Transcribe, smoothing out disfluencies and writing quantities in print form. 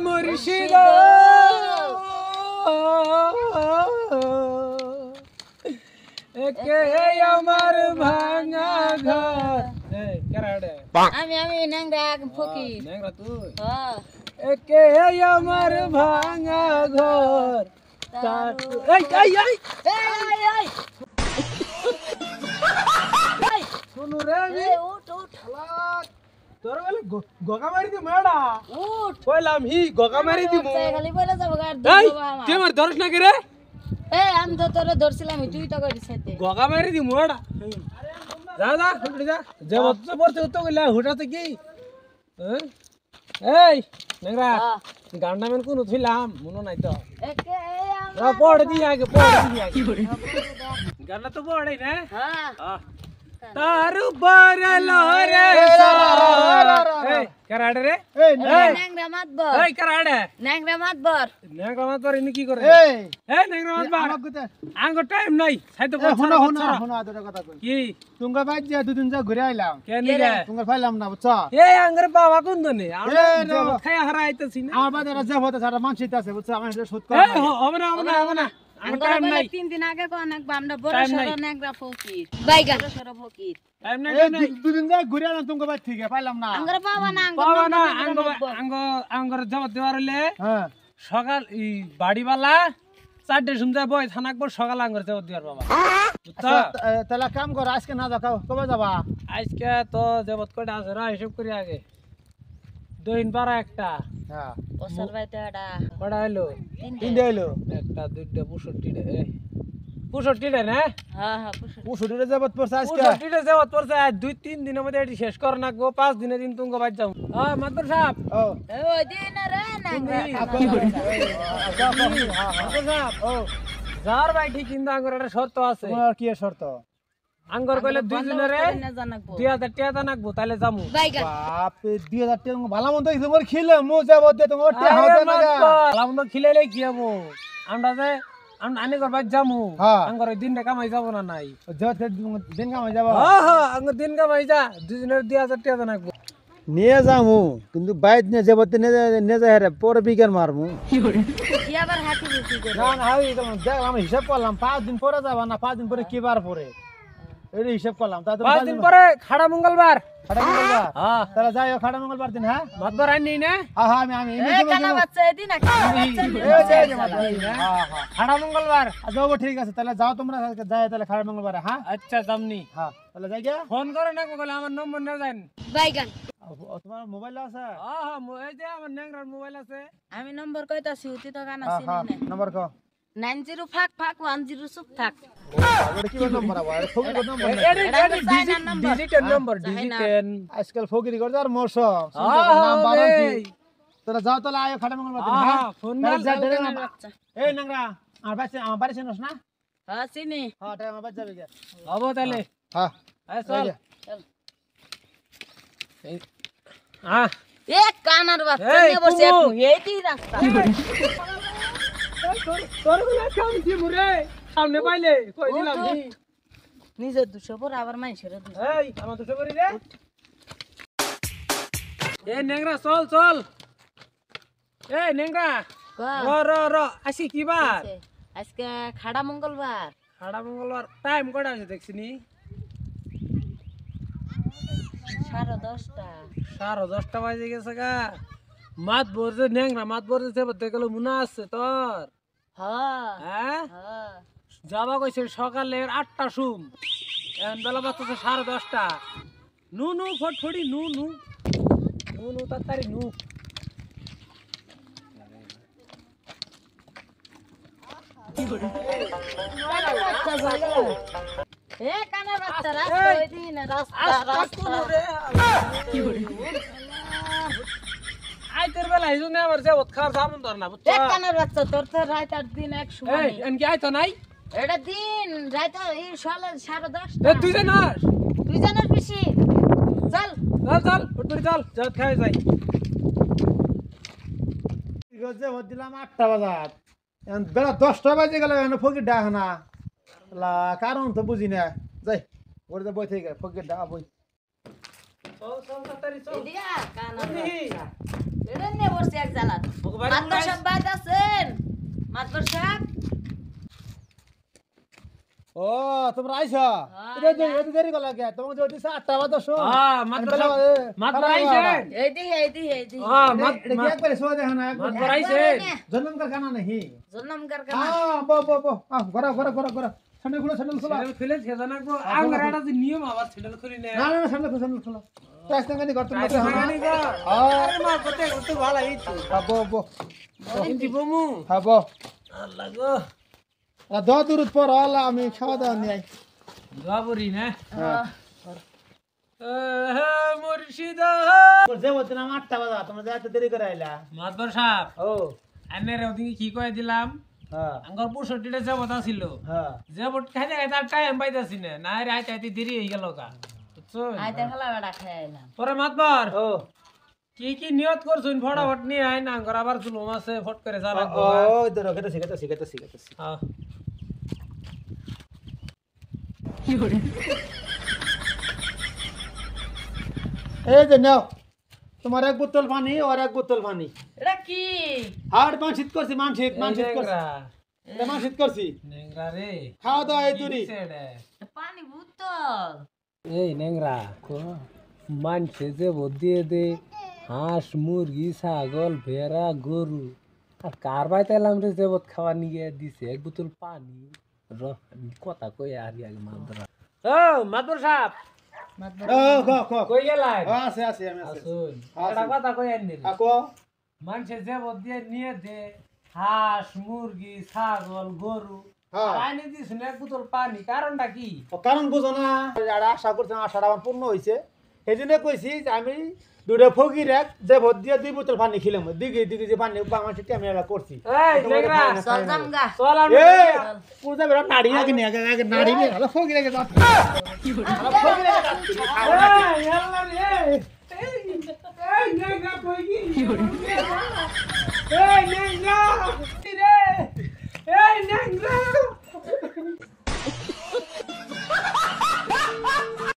মুর্শিদ একে আমার ভাঙা ঘর আমি ন্যাংরা ফকির ন্যাংরা তুই হ্যাঁ একে আমার ভাঙা ঘর এই এই এই এই শুনু রে আমি উঠ উঠ তোর বলে গগা মারি দি মেডা উঠ কইলাম হি গগা মারি দি মো খালি বলে যাব গার এই দিব আমার তুই আমার ধরছ না কে রে এই আমি তো তোরে ধরছিলাম তুই তো করিস সাথে গগা মারি দি মোড়া যা যা উঠে যা যে বচ্চ পড়তে তো কইলা হুটাতে কি এই নেংরা গান্ডা মেন কোন থইলাম মনো নাই তো একে রা পড় দি আগে পড় দি আগে গান্ডা তো পড়ে না হ্যাঁ তার বরলো রে সারা এই कराडे रे এই ন্যাংরা মাতবর এই कराडे ন্যাংরা মাতবর নেংরা মাতবর ইনি কি করে এই নেংরা মাতবর আঙ্গো টাইম নাই সাইতো শোনো আদর কথা কই কি তুঙ্গা বাইজ যে দুদিন যা ঘুরে আইলাম কেনি রে তুঙ্গা ফাইলাম না বুঝছ এই আঙ্গর বাবা কোন দনে আমরা খায়া হারাইতেছি না আমার বাজারে যা হতে সারা মানসিত আছে বুঝছ আমার শোধ কর এই হবে না আঙ্গো টাইম নাই 3 দিন আগে কোন এক বামডা বড় সরো ন্যাংরা ফকির বাইগা সরো ফকির টাইম নাই এই দুদিন যা ঘুরে আইলাম তুঙ্গা বাইজ ঠিক পাইলাম না আঙ্গর বাবা না আঙ্গর জবাব দেওয়ার হলে হ্যাঁ সকাল ই বাড়িওয়ালা 4টে শুনতে বই থানাকবো সকাল আঙ্গর জবাব দেওয়ার বাবা বুঝছো তাহলে কাম কর আজকে না যাও কবে যাবা আজকে তো জবাব কয়টা আছে রা হিসাব করি আগে দইন পারা একটা হ্যাঁ ওসর বাইতে আডা কয়টা হইলো তিনটে হইলো একটা দুইটা 65টা 65টা না হ্যাঁ হ্যাঁ পুষো উশুড়ে যাবত পড়ছে আজকে 65টা জবাব পড়ছে আজ 2-3 দিনের মধ্যে এটি শেষ কর নাকবো 5 দিনের দিন তুমি বাইর যাও মাদর সাহেব ও ওই দিন রে ন্যাংরা মাদর সাহেব যার ভাই ঠিক কিন্তু আঙ্গর একটা শর্ত আছে তোমার কি শর্ত আঙ্গর কইলে দুই দিনের না জানাকবো 2000 টাকা দানাকবো তাহলে যামু বাইগা বাপ 2000 টাকা ভালো মন্দ তোমার খেলে মো যাবত দে তোমার টাকা হবে না আলামন্দ খিলেলে কি হবো আমরা যে আনি কর বাইর যামু হ্যাঁ আঙ্গর ওই দিনটা কামাই যাব না নাই দিন কামাই যাবা আঙ্গর দিন কামাই যা দুই দিনের 2000 টাকা দানাকবো নিয়ে যামু কিন্তু বাইত নিয়ে যাবত নিয়ে যায় রে পরে বিকেন মারমু কি আবার হাঁটি বুঝি করে না না হাই দেখ আমি হিসাব করলাম 5 দিন পরে যাবা না 5 দিন পরে কি বার পরে এই হিসাব করলাম তা তো 5 দিন পরে খাড়া মঙ্গলবার খাড়া মঙ্গলবার হ্যাঁ তাহলে যাইও খাড়া মঙ্গলবার দিন হ্যাঁ মাতবার আনি না হ্যাঁ আমি এ কানা বাচ্চা এদিন না কানা বাচ্চা হ্যাঁ খাড়া মঙ্গলবার যাবো ঠিক আছে তাহলে যাও তোমরা যাই তাহলে খাড়া মঙ্গলবার হ্যাঁ আচ্ছা যামনি হ্যাঁ তাহলে যাই গিয়া ফোন করে না বলে আমার নম্বর না জান বাইগা তোমার মোবাইল আছে হ্যাঁ এই যে আমার ন্যাংরার মোবাইল আছে আমি নম্বর কইতাছি উতি তো গানা হ্যাঁ চিনি না নম্বর কো 90 ফাক ফাক 10 চুপ থাক ওটা কি নম্বর আবার ফকির নম্বর ডিজিটের নম্বর ডিজিটেন আজকাল ফকিরি করে আর মৌসুম নাম বারো কি তোরা যাও তাহলে আয়ো খাড়া মঙ্গলবার দিন হ্যাঁ ফোন বাচ্চা এই নাংরা আমার বাড়ি চিনস না হ্যাঁ চিনি হ্যাঁ টাইম আমার বাড়ি যাবে গিয়া হবো তাহলে হ্যাঁ চল চল এ কানার বাচ্চা এই, নিয়ে বসে কুমু। এইটি রাস্তা তোর বলে কাম কি মুরে সামনে পাইলে কই দিলাম নি নিজের 200 পর আবার মাইছের 200 এই আমার দুটো করি রে এ নেংরা চল এ নেংরা র আসি কি বার আজকে খাড়া মঙ্গলবার খাড়া মঙ্গলবার টাইম কটা আছে দেখছিনি 10:30 10:30 বাজে গেছে গা মাত বরজে নেংরা মাত বরজে বলতে গেল মুনা আছে তোর হ্যাঁ হ্যাঁ হ্যাঁ যাবা কইছে সকালের 8টা সুম এখন বেলা বাজতেছে 10:30 নু ফটফটি নু তাড়াতাড়ি নু এ কানার বাচ্চা রাস্তা ওইদিন রাস্তা আইতের বেলা হিজুনে আমার যে খার জামুন ধর না বুঝছ এ কানার বাচ্চা তোর তো রাত 8 দিন এক সময় এই এনকি আইতো নাই এটা দিন রাত এই সকাল 10:30 এ তুই জানাস তুই জানিস বেশি চল চল ফটফটি চল জত খাই যাই গজে হদ দিলাম 8টা বাজাত এখন বেলা 10টা বাজে গেল এখন ফকির ডাক না লা কারণ তো বুঝি না যাই ওরে বই থেকে ফকির ডাক বই চল তাড়াতাড়ি চল এদিয়া কানার বাচ্চা এটা নিয়ে বসে এক জালাত ওকে বাড়ি মাতবর কোথায়? সাহেব বাইরে আছেন মাতবর সাহেব ও তোমরা আইছো এটা দেরি করলা কে তোমাকে যদি 8টা বাজে শো হ্যাঁ, মাতবর সাহেব, মাতবর আইছেন? এইদিকে হ্যাঁ, এটা কি একবারে শো দেখো না মাতবর আইছেন? জন্ম কার গানা নাহি জন্মকার হ্যাঁ বো গরা স্যান্ডেল খুলো ছেলেল খুলে ছেদা নাকবো। আঙ্গারাটা যে নিয়ম আবার ছেলেল খুলি না। না স্যান্ডেল খুলো টাইসনাগানি গর্ত মধ্যে আইছে হ্যাঁ গানি গো। আরে মা কতে কত ভালো হইতো। বো কিন্তু বমু। হ্যাঁ বো আল্লাহ গো। দূর পর আল্লাহ আমি খাওয়া দাওয়া নিয়ে আই গাবরি না। হ্যাঁ মুর্শিদা। যে বলছিলাম 8টা বাজে তোমরা যাইতে দেরি করে আইলা মাতবর সাহেব, ও আন্নের ওদিকে কি কয়ে দিলাম? হ্যাঁ আঙ্গর 65টা যাবত ছিল। হ্যাঁ যাবত খাইতে খাইতে আর টাইম পাইতাছি না। না রে আইতে আইতে দেরি হয়ে গেল গা। বুঝছো? আইতে খালা বেড়া খাইলাম পরে মাতবর ও কি নিয়ত করছুন ফটাফট নিয়ে আয় না আঙ্গর আবার জুলুম আছে ফট করে যা লাগবো। ও ধরো কেটেছি হ্যাঁ। এই যে নাও তোমার এক বোতল পানি আর এক বোতল পানি এটা কি হাড় মানসিক করছি মানসিক করছি নেংরা। এটা মানসিক করছি নেংরা রে। খাওয়া দাওয়া এই তুরি কিসে রে? পানি বোতল এই নেংরা মানছে যে দিয়ে দে হাঁস মুরগি ছাগল ভেড়া গরু আর কার বাইতে এলাম রে জেবত খাওয়া নিয়ে দিছে এক বোতল পানি কথা কই আর আগে মাতবর ও মাতবর সাহেব মাতবর ও কই গেলাই আছে আমি আছে আসুন একটা কথা কই আননি আকো মানছে জেবত দিয়ে নিয়ে দে হাঁস মুরগি ছাগল গরু হ্যাঁ। আর আইনে দিছ না এক বোতল পানি কারণটা কি? কারণ বুঝো না আর আশা করছিলাম আশাটা আমার পূর্ণ হয়েছে এই জন্য কইছি যে আমি দুটো ফকির এক যে ভোট দিয়ে 2 বোতল পানি খেলাম দিকে যে পানি আমার সেটা আমি এটা করছি এই নেংরা চল জামগা চল এই কোন যাবে নাড়ি আগে নিয়ে আগে নাড়ি নিয়ে হলো ফকির আগে যাচ্ছে ফকির আগে যাচ্ছে এই আল্লাহ রে এই নেংরা কই কি? এই নেংরা